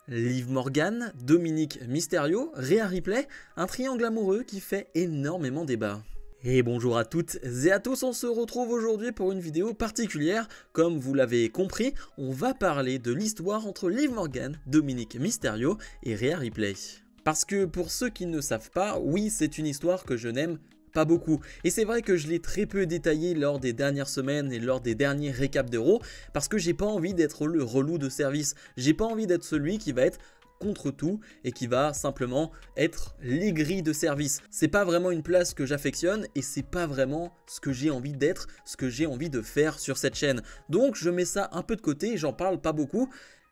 Liv Morgan, Dominique Mysterio, Rhea Ripley, un triangle amoureux qui fait énormément débat. Et bonjour à toutes et à tous, on se retrouve aujourd'hui pour une vidéo particulière. Comme vous l'avez compris, on va parler de l'histoire entre Liv Morgan, Dominique Mysterio et Rhea Ripley. Parce que pour ceux qui ne savent pas, oui, c'est une histoire que je n'aime pas beaucoup. Et c'est vrai que je l'ai très peu détaillé lors des dernières semaines et lors des derniers récaps d'Euro, parce que j'ai pas envie d'être le relou de service. J'ai pas envie d'être celui qui va être contre tout et qui va simplement être l'aigri de service. C'est pas vraiment une place que j'affectionne et c'est pas vraiment ce que j'ai envie d'être, ce que j'ai envie de faire sur cette chaîne. Donc je mets ça un peu de côté, j'en parle pas beaucoup.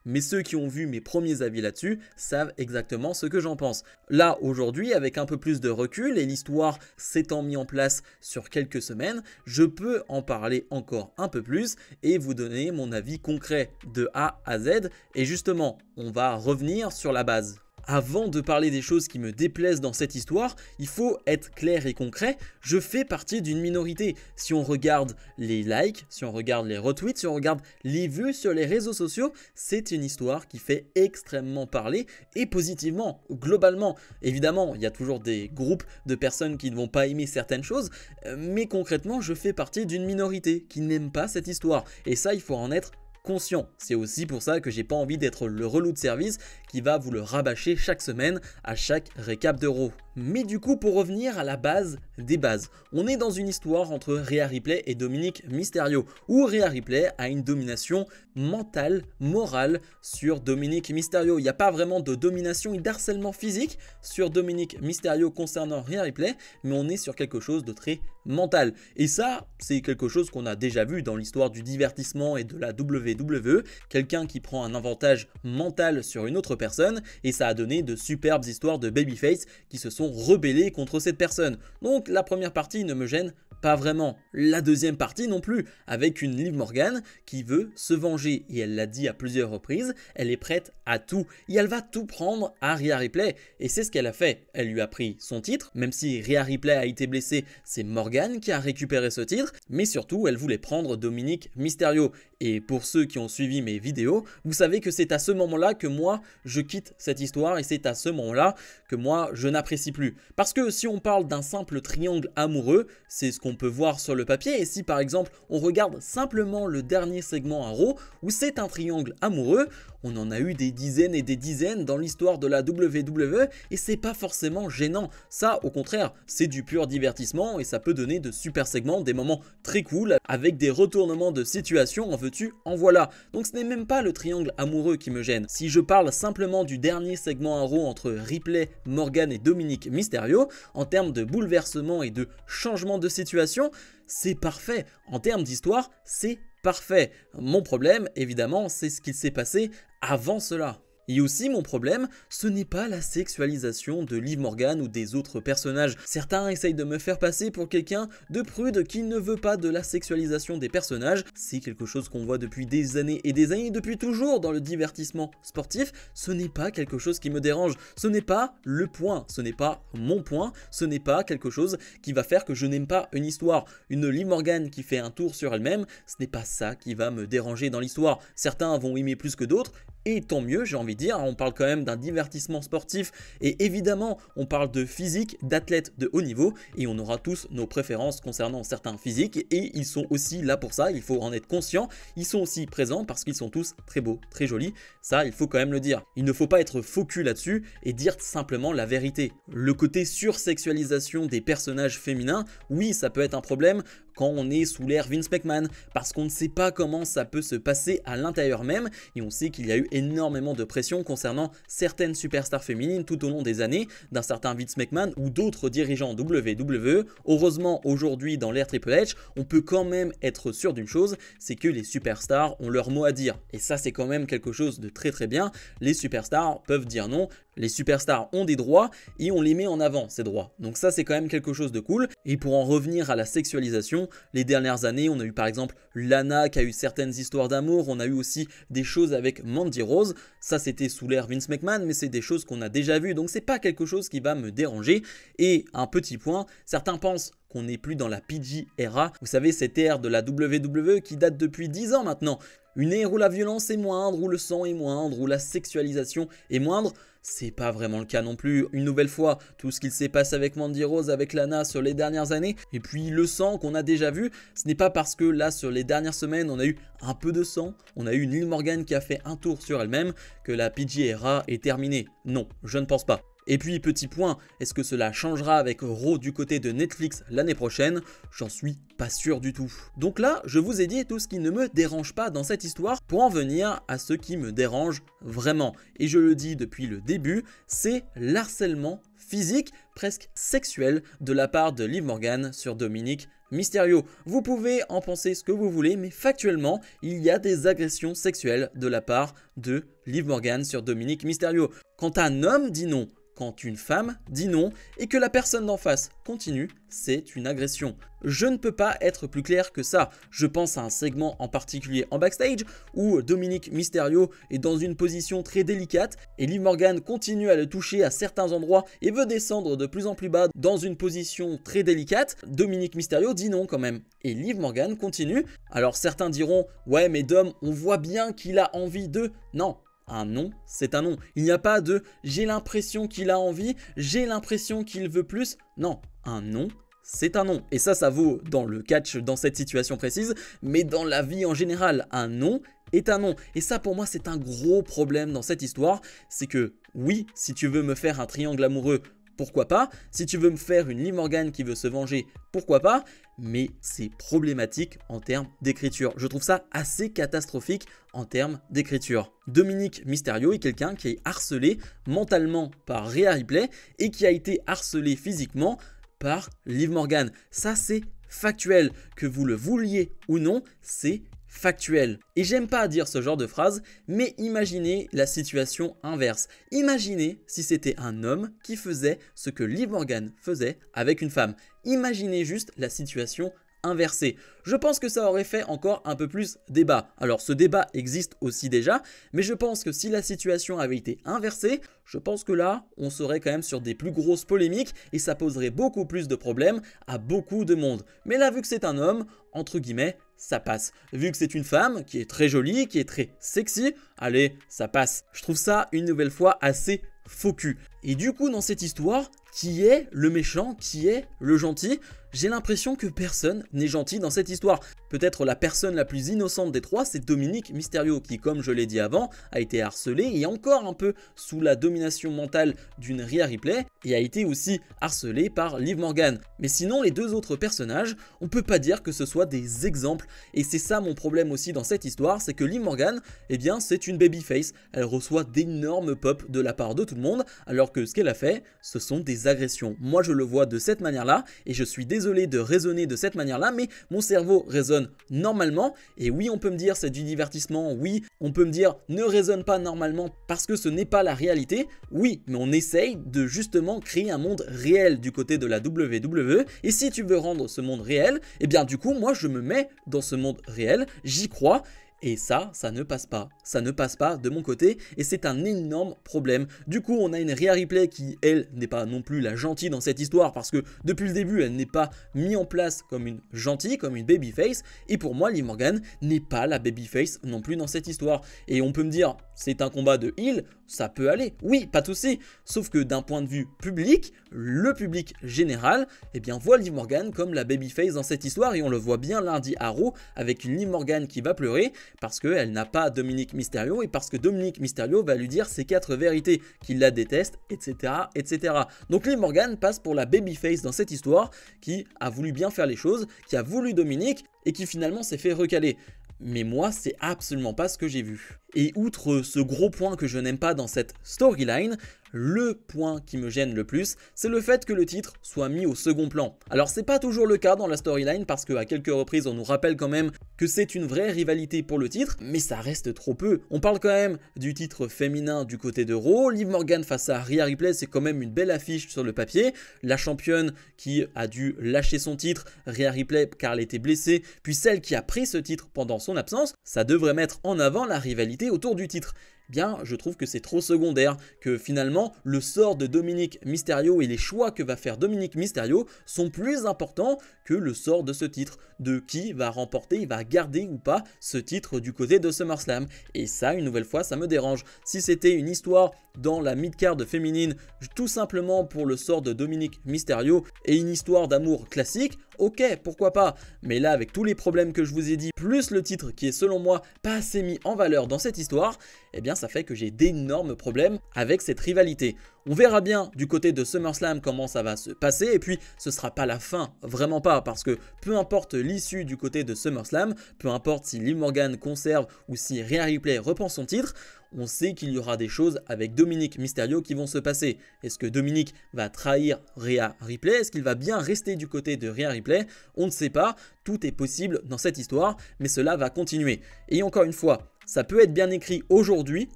Mais ceux qui ont vu mes premiers avis là-dessus savent exactement ce que j'en pense. Là, aujourd'hui, avec un peu plus de recul et l'histoire s'étant mis en place sur quelques semaines, je peux en parler encore un peu plus et vous donner mon avis concret de A à Z. Et justement, on va revenir sur la base. Avant de parler des choses qui me déplaisent dans cette histoire, il faut être clair et concret, je fais partie d'une minorité. Si on regarde les likes, si on regarde les retweets, si on regarde les vues sur les réseaux sociaux, c'est une histoire qui fait extrêmement parler et positivement, globalement. Évidemment, il y a toujours des groupes de personnes qui ne vont pas aimer certaines choses, mais concrètement, je fais partie d'une minorité qui n'aime pas cette histoire. Et ça, il faut en être conscient. C'est aussi pour ça que j'ai pas envie d'être le relou de service qui va vous le rabâcher chaque semaine à chaque récap d'Euro. Mais du coup, pour revenir à la base des bases, on est dans une histoire entre Rhea Ripley et Dominique Mysterio, où Rhea Ripley a une domination mentale, morale sur Dominique Mysterio. Il n'y a pas vraiment de domination et d'harcèlement physique sur Dominique Mysterio concernant Rhea Ripley, mais on est sur quelque chose de très mental. Et ça, c'est quelque chose qu'on a déjà vu dans l'histoire du divertissement et de la WWE, quelqu'un qui prend un avantage mental sur une autre personne, et ça a donné de superbes histoires de babyface qui se sont rebellés contre cette personne. Donc la première partie ne me gêne pas vraiment. La deuxième partie non plus, avec une Liv Morgan qui veut se venger. Et elle l'a dit à plusieurs reprises, elle est prête à tout. Et elle va tout prendre à Rhea Ripley. Et c'est ce qu'elle a fait. Elle lui a pris son titre, même si Rhea Ripley a été blessée, c'est Morgan qui a récupéré ce titre. Mais surtout, elle voulait prendre Dominique Mysterio. Et pour ceux qui ont suivi mes vidéos, vous savez que c'est à ce moment-là que moi, je quitte cette histoire. Et c'est à ce moment-là que moi, je n'apprécie plus. Parce que si on parle d'un simple triangle amoureux, c'est ce qu'on peut voir sur le papier. Et si par exemple on regarde simplement le dernier segment à Raw où c'est un triangle amoureux, on en a eu des dizaines et des dizaines dans l'histoire de la WWE et c'est pas forcément gênant. Ça au contraire, c'est du pur divertissement et ça peut donner de super segments, des moments très cool avec des retournements de situation, en veux-tu, en voilà. Donc ce n'est même pas le triangle amoureux qui me gêne. Si je parle simplement du dernier segment à Raw entre Ripley, Morgan et Dominique Mysterio, en termes de bouleversement et de changement de situation, c'est parfait. En termes d'histoire, c'est parfait. Mon problème, évidemment, c'est ce qui s'est passé avant cela. Et aussi mon problème, ce n'est pas la sexualisation de Liv Morgan ou des autres personnages. Certains essayent de me faire passer pour quelqu'un de prude qui ne veut pas de la sexualisation des personnages. C'est quelque chose qu'on voit depuis des années et des années, depuis toujours dans le divertissement sportif. Ce n'est pas quelque chose qui me dérange. Ce n'est pas le point, ce n'est pas mon point, ce n'est pas quelque chose qui va faire que je n'aime pas une histoire. Une Liv Morgan qui fait un tour sur elle-même, ce n'est pas ça qui va me déranger dans l'histoire. Certains vont aimer plus que d'autres. Et tant mieux, j'ai envie de dire, on parle quand même d'un divertissement sportif et évidemment on parle de physique, d'athlètes de haut niveau et on aura tous nos préférences concernant certains physiques et ils sont aussi là pour ça, il faut en être conscient, ils sont aussi présents parce qu'ils sont tous très beaux, très jolis, ça il faut quand même le dire. Il ne faut pas être faux cul là-dessus et dire simplement la vérité. Le côté sursexualisation des personnages féminins, oui ça peut être un problème quand on est sous l'ère Vince McMahon parce qu'on ne sait pas comment ça peut se passer à l'intérieur même et on sait qu'il y a eu énormément de pression concernant certaines superstars féminines tout au long des années d'un certain Vince McMahon ou d'autres dirigeants WWE. Heureusement aujourd'hui dans l'ère Triple H, on peut quand même être sûr d'une chose, c'est que les superstars ont leur mot à dire et ça c'est quand même quelque chose de très bien. Les superstars peuvent dire non, les superstars ont des droits et on les met en avant ces droits. Donc ça c'est quand même quelque chose de cool. Et pour en revenir à la sexualisation, les dernières années on a eu par exemple Lana qui a eu certaines histoires d'amour, on a eu aussi des choses avec Mandy Rose, ça c'était sous l'ère Vince McMahon mais c'est des choses qu'on a déjà vues donc c'est pas quelque chose qui va me déranger. Et un petit point, certains pensent qu'on n'est plus dans la PG era, vous savez cette ère de la WWE qui date depuis 10 ans maintenant. une ère où la violence est moindre, où le sang est moindre, où la sexualisation est moindre. C'est pas vraiment le cas non plus. Une nouvelle fois, tout ce qu'il s'est passé avec Mandy Rose, avec Lana sur les dernières années, et puis le sang qu'on a déjà vu, ce n'est pas parce que là sur les dernières semaines on a eu un peu de sang, on a eu une Liv Morgan qui a fait un tour sur elle-même, que la PG era est terminée. Non, je ne pense pas. Et puis petit point, est-ce que cela changera avec Raw du côté de Netflix l'année prochaine? J'en suis pas sûr du tout. Donc là, je vous ai dit tout ce qui ne me dérange pas dans cette histoire pour en venir à ce qui me dérange vraiment. Et je le dis depuis le début, c'est l'harcèlement physique, presque sexuel de la part de Liv Morgan sur Dominic Mysterio. Vous pouvez en penser ce que vous voulez, mais factuellement, il y a des agressions sexuelles de la part de Liv Morgan sur Dominic Mysterio. Quand un homme dit non, quand une femme dit non et que la personne d'en face continue, c'est une agression. Je ne peux pas être plus clair que ça. Je pense à un segment en particulier en backstage où Dominic Mysterio est dans une position très délicate et Liv Morgan continue à le toucher à certains endroits et veut descendre de plus en plus bas dans une position très délicate. Dominic Mysterio dit non quand même et Liv Morgan continue. Alors certains diront « Ouais mais Dom, on voit bien qu'il a envie de… » Non. Un non, c'est un non. Il n'y a pas de « j'ai l'impression qu'il a envie, j'ai l'impression qu'il veut plus ». Non, un non, c'est un non. Et ça vaut dans le catch dans cette situation précise, mais dans la vie en général, un non est un non. Et ça pour moi c'est un gros problème dans cette histoire. C'est que oui, si tu veux me faire un triangle amoureux, pourquoi pas? Si tu veux me faire une Liv Morgan qui veut se venger, pourquoi pas? Mais c'est problématique en termes d'écriture. Je trouve ça assez catastrophique en termes d'écriture. Dominic Mysterio est quelqu'un qui est harcelé mentalement par Rhea Ripley et qui a été harcelé physiquement par Liv Morgan. Ça c'est factuel, que vous le vouliez ou non, c'est factuel. Et j'aime pas dire ce genre de phrase, mais imaginez la situation inverse. Imaginez si c'était un homme qui faisait ce que Liv Morgan faisait avec une femme. Imaginez juste la situation inversée. Je pense que ça aurait fait encore un peu plus débat. Alors ce débat existe aussi déjà, mais je pense que si la situation avait été inversée, je pense que là, on serait quand même sur des plus grosses polémiques et ça poserait beaucoup plus de problèmes à beaucoup de monde. Mais là, vu que c'est un homme, entre guillemets, ça passe. Vu que c'est une femme qui est très jolie, qui est très sexy, allez, ça passe. Je trouve ça une nouvelle fois assez faux cul. Et du coup, dans cette histoire, qui est le méchant, qui est le gentil? J'ai l'impression que personne n'est gentil dans cette histoire. Peut-être la personne la plus innocente des trois, c'est Dominic Mysterio qui, comme je l'ai dit avant, a été harcelé et encore un peu sous la domination mentale d'une Rhea Ripley et a été aussi harcelé par Liv Morgan. Mais sinon, les deux autres personnages, on peut pas dire que ce soit des exemples. Et c'est ça mon problème aussi dans cette histoire, c'est que Liv Morgan, eh bien, c'est une babyface. Elle reçoit d'énormes pop de la part de tout le monde, alors que ce qu'elle a fait, ce sont des agressions. Moi, je le vois de cette manière-là et je suis désolé de raisonner de cette manière-là, mais mon cerveau raisonne normalement. Et oui, on peut me dire c'est du divertissement. Oui, on peut me dire ne raisonne pas normalement parce que ce n'est pas la réalité. Oui, mais on essaye de justement créer un monde réel du côté de la WWE. Et si tu veux rendre ce monde réel, eh bien du coup, moi je me mets dans ce monde réel, j'y crois. Et ça ne passe pas. Ça ne passe pas de mon côté et c'est un énorme problème. Du coup, on a une Rhea Ripley qui, elle, n'est pas non plus la gentille dans cette histoire parce que depuis le début, elle n'est pas mise en place comme une gentille, comme une babyface. Et pour moi, Liv Morgan n'est pas la babyface non plus dans cette histoire. Et on peut me dire, c'est un combat de heel, ça peut aller. Oui, pas de souci. Sauf que d'un point de vue public, le public général, eh bien, voit Liv Morgan comme la babyface dans cette histoire et on le voit bien lundi à Raw avec une Liv Morgan qui va pleurer parce qu'elle n'a pas Dominic Mysterio et parce que Dominic Mysterio va lui dire ses 4 vérités, qu'il la déteste, etc., etc. Donc Liv Morgan passe pour la babyface dans cette histoire qui a voulu bien faire les choses, qui a voulu Dominic et qui finalement s'est fait recaler. Mais moi, c'est absolument pas ce que j'ai vu. Et outre ce gros point que je n'aime pas dans cette storyline, le point qui me gêne le plus, c'est le fait que le titre soit mis au second plan. Alors c'est pas toujours le cas dans la storyline parce qu'à quelques reprises on nous rappelle quand même que c'est une vraie rivalité pour le titre, mais ça reste trop peu. On parle quand même du titre féminin du côté de Raw, Liv Morgan face à Rhea Ripley, c'est quand même une belle affiche sur le papier. La championne qui a dû lâcher son titre, Rhea Ripley car elle était blessée, puis celle qui a pris ce titre pendant son absence, ça devrait mettre en avant la rivalité autour du titre. bien je trouve que c'est trop secondaire, que finalement le sort de Dominic Mysterio et les choix que va faire Dominic Mysterio sont plus importants que le sort de ce titre, de qui va remporter, va garder ou pas ce titre du côté de SummerSlam. Et ça, une nouvelle fois, ça me dérange. Si c'était une histoire dans la mid-card féminine, tout simplement pour le sort de Dominic Mysterio et une histoire d'amour classique, ok, pourquoi pas. Mais là, avec tous les problèmes que je vous ai dit, plus le titre qui est selon moi pas assez mis en valeur dans cette histoire, eh bien ça fait que j'ai d'énormes problèmes avec cette rivalité. On verra bien du côté de SummerSlam comment ça va se passer, et puis ce sera pas la fin, vraiment pas, parce que peu importe l'issue du côté de SummerSlam, peu importe si Liv Morgan conserve ou si Rhea Ripley reprend son titre, on sait qu'il y aura des choses avec Dominic Mysterio qui vont se passer. Est-ce que Dominic va trahir Rhea Ripley? Est-ce qu'il va bien rester du côté de Rhea Ripley? On ne sait pas, tout est possible dans cette histoire, mais cela va continuer. Et encore une fois, ça peut être bien écrit aujourd'hui,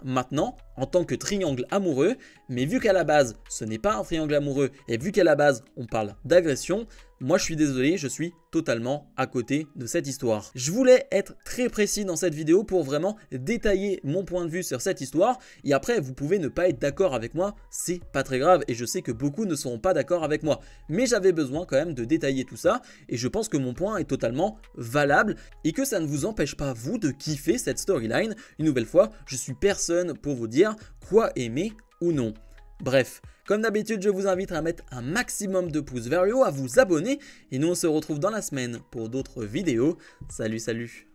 maintenant, en tant que triangle amoureux, mais vu qu'à la base, ce n'est pas un triangle amoureux, et vu qu'à la base, on parle d'agression, moi je suis désolé, je suis totalement à côté de cette histoire. Je voulais être très précis dans cette vidéo pour vraiment détailler mon point de vue sur cette histoire, et après vous pouvez ne pas être d'accord avec moi, c'est pas très grave, et je sais que beaucoup ne seront pas d'accord avec moi, mais j'avais besoin quand même de détailler tout ça, et je pense que mon point est totalement valable, et que ça ne vous empêche pas vous de kiffer cette storyline. Une nouvelle fois, je suis personne pour vous dire quoi aimer ou non. Bref, comme d'habitude, je vous invite à mettre un maximum de pouces vers le haut, à vous abonner, et nous on se retrouve dans la semaine pour d'autres vidéos. Salut, salut!